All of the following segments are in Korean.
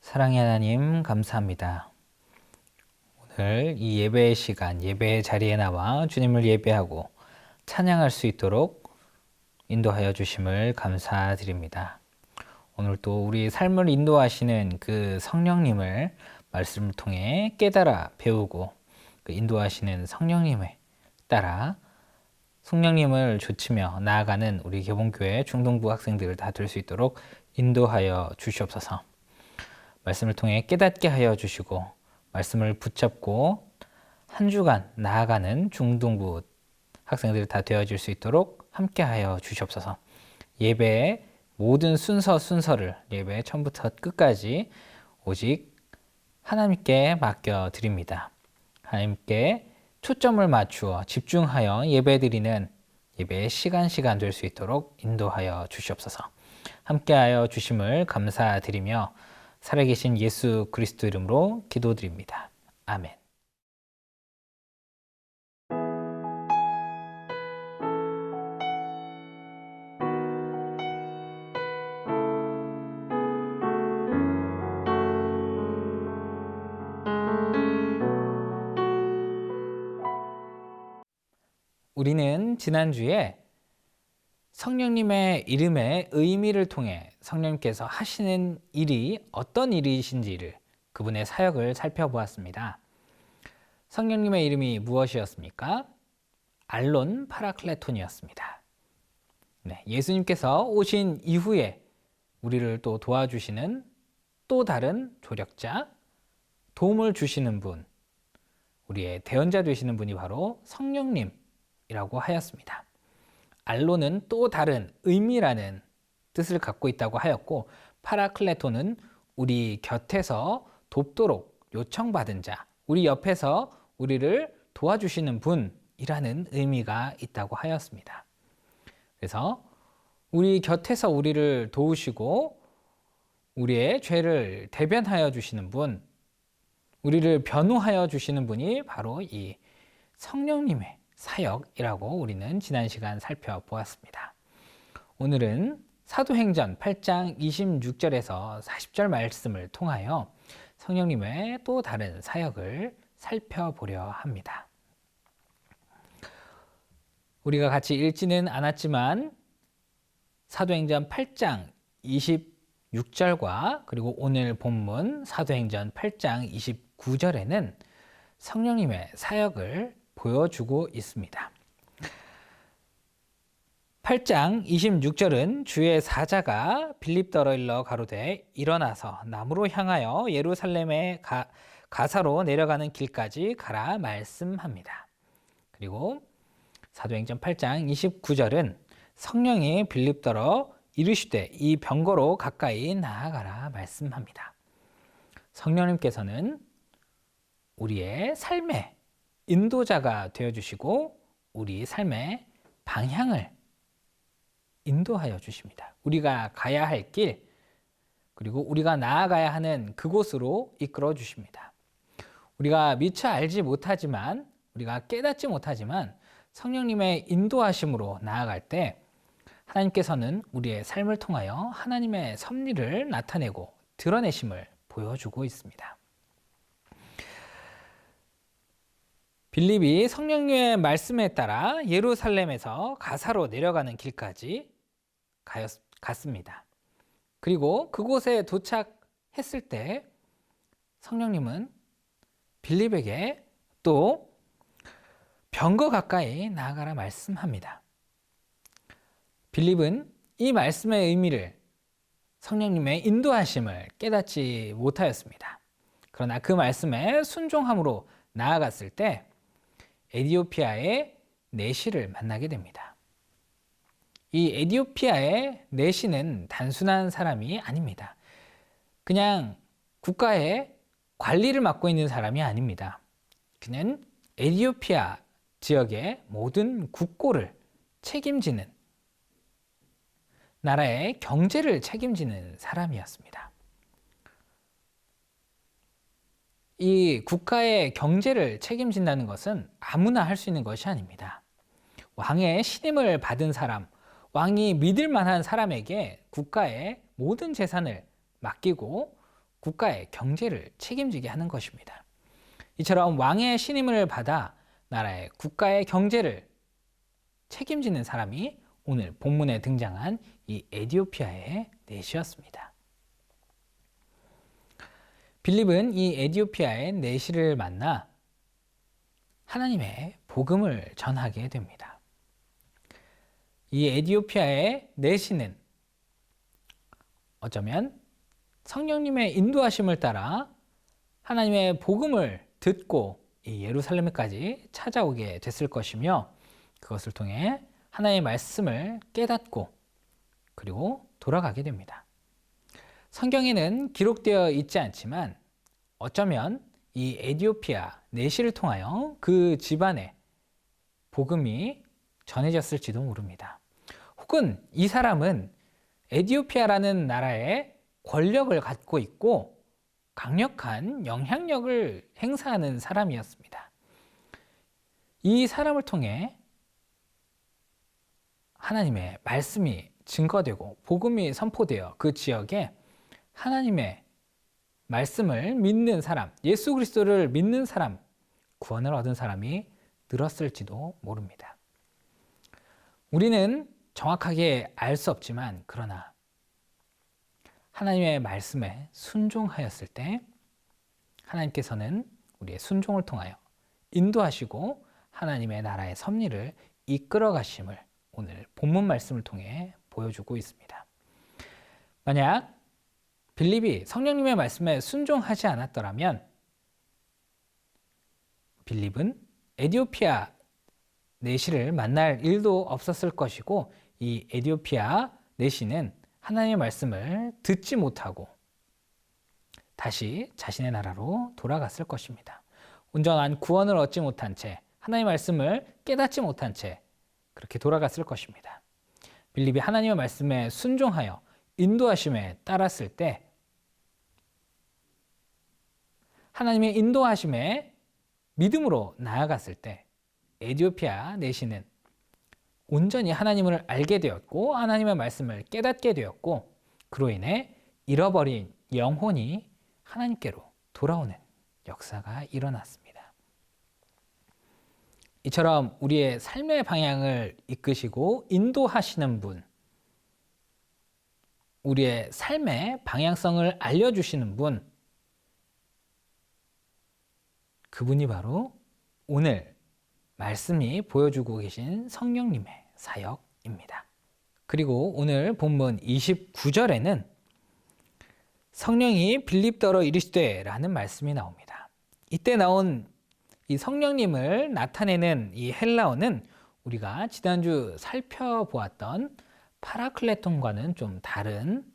사랑의 하나님, 감사합니다. 오늘 이 예배의 시간, 예배의 자리에 나와 주님을 예배하고 찬양할 수 있도록 인도하여 주심을 감사드립니다. 오늘 또 우리 삶을 인도하시는 그 성령님을 말씀을 통해 깨달아 배우고 그 인도하시는 성령님에 따라 성령님을 좇으며 나아가는 우리 개봉교회 중동부 학생들을 다 될 수 있도록 인도하여 주시옵소서. 말씀을 통해 깨닫게 하여 주시고 말씀을 붙잡고 한 주간 나아가는 중동부 학생들이 다 되어질 수 있도록 함께 하여 주시옵소서. 예배의 모든 순서를 예배 처음부터 끝까지 오직 하나님께 맡겨드립니다. 하나님께 초점을 맞추어 집중하여 예배드리는 예배의 시간 될 수 있도록 인도하여 주시옵소서. 함께하여 주심을 감사드리며 살아계신 예수 그리스도 이름으로 기도드립니다. 아멘. 우리는 지난주에 성령님의 이름의 의미를 통해 성령님께서 하시는 일이 어떤 일이신지를 그분의 사역을 살펴보았습니다. 성령님의 이름이 무엇이었습니까? 알론 파라클레톤이었습니다. 네, 예수님께서 오신 이후에 우리를 또 도와주시는 또 다른 조력자, 도움을 주시는 분, 우리의 대언자 되시는 분이 바로 성령님이라고 하였습니다. 알론은 또 다른 의미라는 뜻을 갖고 있다고 하였고, 파라클레토는 우리 곁에서 돕도록 요청받은 자, 우리 옆에서 우리를 도와주시는 분이라는 의미가 있다고 하였습니다. 그래서 우리 곁에서 우리를 도우시고 우리의 죄를 대변하여 주시는 분, 우리를 변호하여 주시는 분이 바로 이 성령님의 사역이라고 우리는 지난 시간 살펴보았습니다. 오늘은 사도행전 8장 26절에서 40절 말씀을 통하여 성령님의 또 다른 사역을 살펴보려 합니다. 우리가 같이 읽지는 않았지만 사도행전 8장 26절과 그리고 오늘 본문 사도행전 8장 29절에는 성령님의 사역을 보여주고 있습니다. 8장 26절은 주의 사자가 빌립더로 일러 가로되 일어나서 남으로 향하여 예루살렘의 가사로 내려가는 길까지 가라 말씀합니다. 그리고 사도행전 8장 29절은 성령이 빌립더로 이르시되 이 병거로 가까이 나아가라 말씀합니다. 성령님께서는 우리의 삶의 인도자가 되어주시고 우리 삶의 방향을 인도하여 주십니다. 우리가 가야 할 길, 그리고 우리가 나아가야 하는 그곳으로 이끌어 주십니다. 우리가 미처 알지 못하지만, 우리가 깨닫지 못하지만 성령님의 인도하심으로 나아갈 때 하나님께서는 우리의 삶을 통하여 하나님의 섭리를 나타내고 드러내심을 보여주고 있습니다. 빌립이 성령님의 말씀에 따라 예루살렘에서 가사로 내려가는 길까지 갔습니다. 그리고 그곳에 도착했을 때 성령님은 빌립에게 또 병거 가까이 나아가라 말씀합니다. 빌립은 이 말씀의 의미를, 성령님의 인도하심을 깨닫지 못하였습니다. 그러나 그 말씀에 순종함으로 나아갔을 때 에디오피아의 내시를 만나게 됩니다. 이 에디오피아의 내시는 단순한 사람이 아닙니다. 그냥 국가의 관리를 맡고 있는 사람이 아닙니다. 그는 에디오피아 지역의 모든 국고를 책임지는, 나라의 경제를 책임지는 사람이었습니다. 이 국가의 경제를 책임진다는 것은 아무나 할 수 있는 것이 아닙니다. 왕의 신임을 받은 사람, 왕이 믿을 만한 사람에게 국가의 모든 재산을 맡기고 국가의 경제를 책임지게 하는 것입니다. 이처럼 왕의 신임을 받아 나라의 국가의 경제를 책임지는 사람이 오늘 본문에 등장한 이 에디오피아의 넷이었습니다. 빌립은 이 에디오피아의 넷이를 만나 하나님의 복음을 전하게 됩니다. 이 에디오피아의 넷이는 어쩌면 성령님의 인도하심을 따라 하나님의 복음을 듣고 이 예루살렘까지 찾아오게 됐을 것이며, 그것을 통해 하나님의 말씀을 깨닫고 그리고 돌아가게 됩니다. 성경에는 기록되어 있지 않지만 어쩌면 이 에디오피아 내시를 통하여 그 집안에 복음이 전해졌을지도 모릅니다. 혹은 이 사람은 에디오피아라는 나라의 권력을 갖고 있고 강력한 영향력을 행사하는 사람이었습니다. 이 사람을 통해 하나님의 말씀이 증거되고 복음이 선포되어 그 지역에 하나님의 말씀을 믿는 사람, 예수 그리스도를 믿는 사람, 구원을 얻은 사람이 늘었을지도 모릅니다. 우리는 정확하게 알 수 없지만 그러나 하나님의 말씀에 순종하였을 때 하나님께서는 우리의 순종을 통하여 인도하시고 하나님의 나라의 섭리를 이끌어 가심을 오늘 본문 말씀을 통해 보여주고 있습니다. 만약 빌립이 성령님의 말씀에 순종하지 않았더라면 빌립은 에디오피아 내시를 만날 일도 없었을 것이고, 이 에디오피아 내시는 하나님의 말씀을 듣지 못하고 다시 자신의 나라로 돌아갔을 것입니다. 온전한 구원을 얻지 못한 채, 하나님의 말씀을 깨닫지 못한 채 그렇게 돌아갔을 것입니다. 빌립이 하나님의 말씀에 순종하여 인도하심에 따랐을 때, 하나님의 인도하심에 믿음으로 나아갔을 때 에디오피아 내시는 온전히 하나님을 알게 되었고 하나님의 말씀을 깨닫게 되었고, 그로 인해 잃어버린 영혼이 하나님께로 돌아오는 역사가 일어났습니다. 이처럼 우리의 삶의 방향을 이끄시고 인도하시는 분, 우리의 삶의 방향성을 알려주시는 분, 그분이 바로 오늘 말씀이 보여주고 계신 성령님의 사역입니다. 그리고 오늘 본문 29절에는 성령이 빌립더러 이르시되 라는 말씀이 나옵니다. 이때 나온 이 성령님을 나타내는 이 헬라어는 우리가 지난주 살펴보았던 파라클레톤과는 좀 다른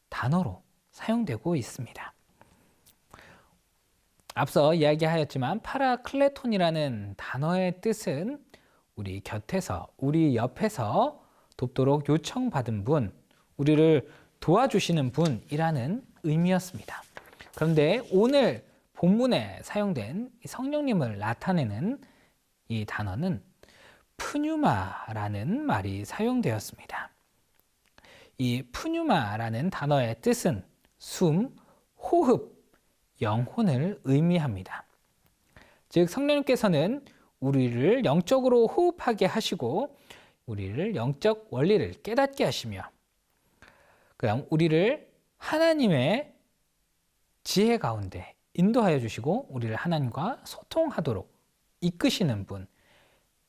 단어로 사용되고 있습니다. 앞서 이야기하였지만 파라클레톤이라는 단어의 뜻은 우리 곁에서, 우리 옆에서 돕도록 요청받은 분, 우리를 도와주시는 분이라는 의미였습니다. 그런데 오늘 본문에 사용된 성령님을 나타내는 이 단어는 푸뉴마라는 말이 사용되었습니다. 이 푸뉴마라는 단어의 뜻은 숨, 호흡, 영혼을 의미합니다. 즉 성령님께서는 우리를 영적으로 호흡하게 하시고 우리를 영적 원리를 깨닫게 하시며, 그다음 우리를 하나님의 지혜 가운데 인도하여 주시고 우리를 하나님과 소통하도록 이끄시는 분,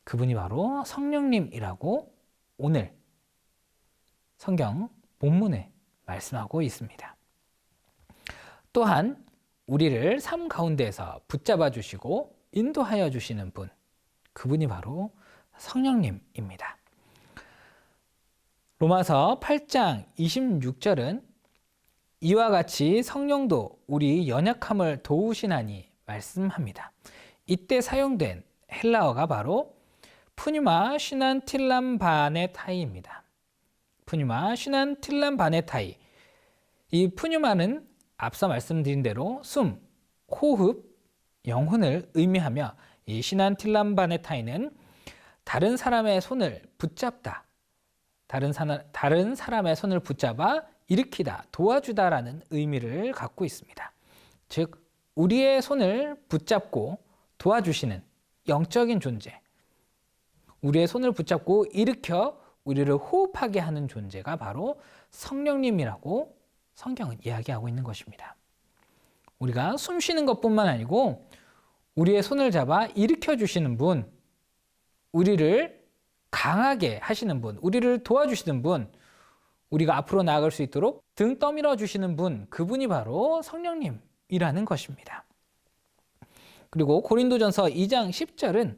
그분이 바로 성령님이라고 오늘 성경 본문에 말씀하고 있습니다. 또한 우리를 삶 가운데에서 붙잡아 주시고 인도하여 주시는 분, 그분이 바로 성령님입니다. 로마서 8장 26절은 이와 같이 성령도 우리 연약함을 도우시나니 말씀합니다. 이때 사용된 헬라어가 바로 푸뉴마 시난틸람바네타이입니다. 푸뉴마 시난틸람바네타이. 이 푸뉴마는 앞서 말씀드린 대로 숨, 호흡, 영혼을 의미하며 이 시난틸람바네타이는 다른 사람의 손을 붙잡다, 다른 사람의 손을 붙잡아 일으키다, 도와주다라는 의미를 갖고 있습니다. 즉, 우리의 손을 붙잡고 도와주시는 영적인 존재, 우리의 손을 붙잡고 일으켜 우리를 호흡하게 하는 존재가 바로 성령님이라고 성경은 이야기하고 있는 것입니다. 우리가 숨 쉬는 것뿐만 아니고 우리의 손을 잡아 일으켜 주시는 분, 우리를 강하게 하시는 분, 우리를 도와주시는 분, 우리가 앞으로 나아갈 수 있도록 등 떠밀어 주시는 분, 그분이 바로 성령님이라는 것입니다. 그리고 고린도전서 2장 10절은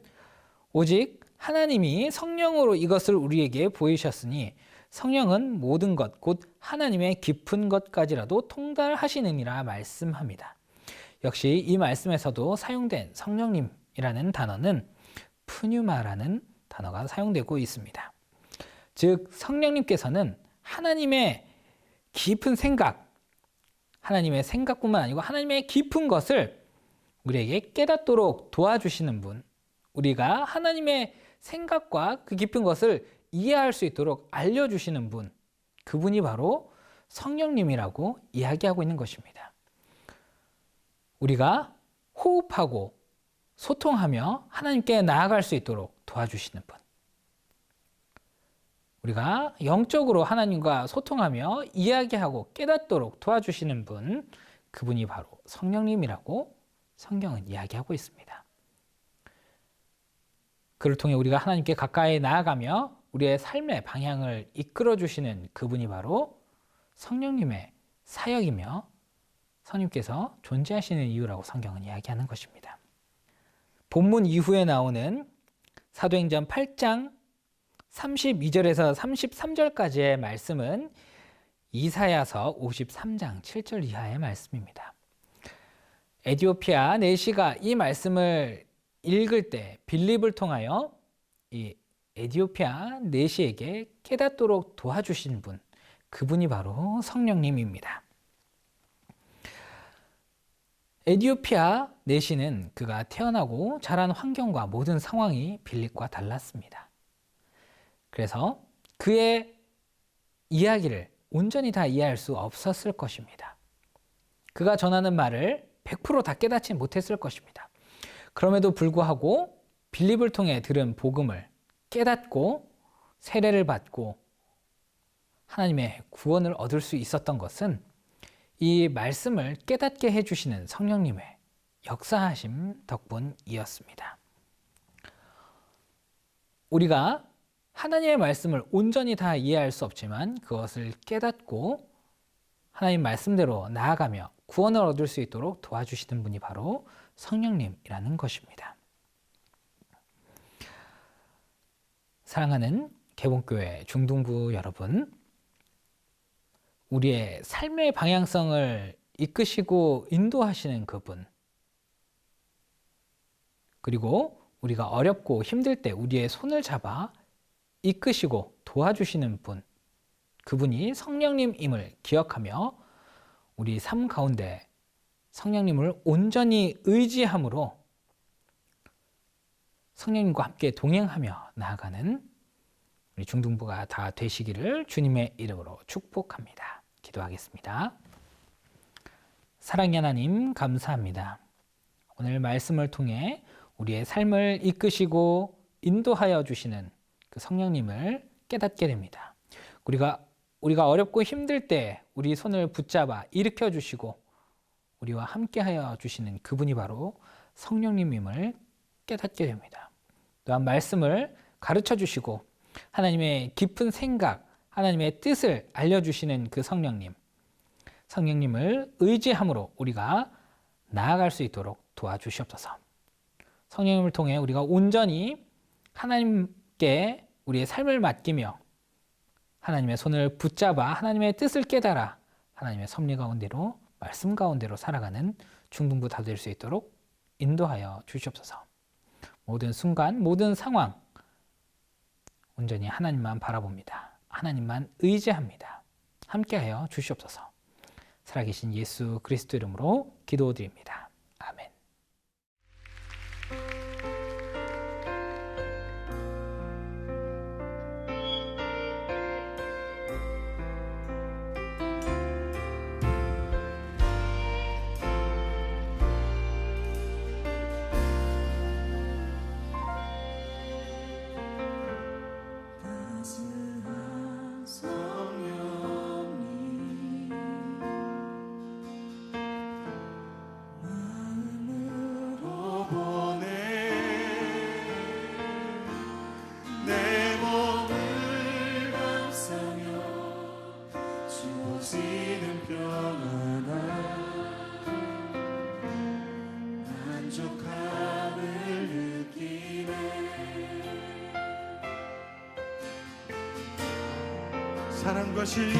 오직 하나님이 성령으로 이것을 우리에게 보이셨으니 성령은 모든 것, 곧 하나님의 깊은 것까지라도 통달하시느니라 말씀합니다. 역시 이 말씀에서도 사용된 성령님이라는 단어는 푸뉴마라는 단어가 사용되고 있습니다. 즉, 성령님께서는 하나님의 깊은 생각, 하나님의 생각뿐만 아니고 하나님의 깊은 것을 우리에게 깨닫도록 도와주시는 분, 우리가 하나님의 생각과 그 깊은 것을 이해할 수 있도록 알려주시는 분, 그분이 바로 성령님이라고 이야기하고 있는 것입니다. 우리가 호흡하고 소통하며 하나님께 나아갈 수 있도록 도와주시는 분, 우리가 영적으로 하나님과 소통하며 이야기하고 깨닫도록 도와주시는 분, 그분이 바로 성령님이라고 성경은 이야기하고 있습니다. 그를 통해 우리가 하나님께 가까이 나아가며 우리의 삶의 방향을 이끌어 주시는 그분이 바로 성령님의 사역이며 성령님께서 존재하시는 이유라고 성경은 이야기하는 것입니다. 본문 이후에 나오는 사도행전 8장 32절에서 33절까지의 말씀은 이사야서 53장 7절 이하의 말씀입니다. 에디오피아 내시가 이 말씀을 읽을 때 빌립을 통하여 이 에디오피아 내시에게 깨닫도록 도와주신 분, 그분이 바로 성령님입니다. 에디오피아 내시는 그가 태어나고 자란 환경과 모든 상황이 빌립과 달랐습니다. 그래서 그의 이야기를 온전히 다 이해할 수 없었을 것입니다. 그가 전하는 말을 100% 다 깨닫지 못했을 것입니다. 그럼에도 불구하고 빌립을 통해 들은 복음을 깨닫고 세례를 받고 하나님의 구원을 얻을 수 있었던 것은 이 말씀을 깨닫게 해주시는 성령님의 역사하심 덕분이었습니다. 우리가 하나님의 말씀을 온전히 다 이해할 수 없지만 그것을 깨닫고 하나님 말씀대로 나아가며 구원을 얻을 수 있도록 도와주시는 분이 바로 성령님이라는 것입니다. 사랑하는 개봉교회 중등부 여러분, 우리의 삶의 방향성을 이끄시고 인도하시는 그분, 그리고 우리가 어렵고 힘들 때 우리의 손을 잡아 이끄시고 도와주시는 분, 그분이 성령님임을 기억하며 우리 삶 가운데 성령님을 온전히 의지함으로 성령님과 함께 동행하며 나아가는 우리 중등부가 다 되시기를 주님의 이름으로 축복합니다. 기도하겠습니다. 사랑의 하나님, 감사합니다. 오늘 말씀을 통해 우리의 삶을 이끄시고 인도하여 주시는 그 성령님을 깨닫게 됩니다. 우리가 어렵고 힘들 때 우리 손을 붙잡아 일으켜 주시고 우리와 함께하여 주시는 그분이 바로 성령님임을 깨닫게 됩니다. 또한 말씀을 가르쳐 주시고 하나님의 깊은 생각, 하나님의 뜻을 알려주시는 그 성령님을 의지함으로 우리가 나아갈 수 있도록 도와주시옵소서. 성령님을 통해 우리가 온전히 하나님께 우리의 삶을 맡기며 하나님의 손을 붙잡아 하나님의 뜻을 깨달아 하나님의 섭리 가운데로, 말씀 가운데로 살아가는 중등부 다 될 수 있도록 인도하여 주시옵소서. 모든 순간, 모든 상황 온전히 하나님만 바라봅니다. 하나님만 의지합니다. 함께하여 주시옵소서. 살아계신 예수 그리스도 이름으로 기도드립니다. 아멘. 사랑과 진리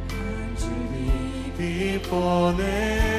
한 줄이 빛보내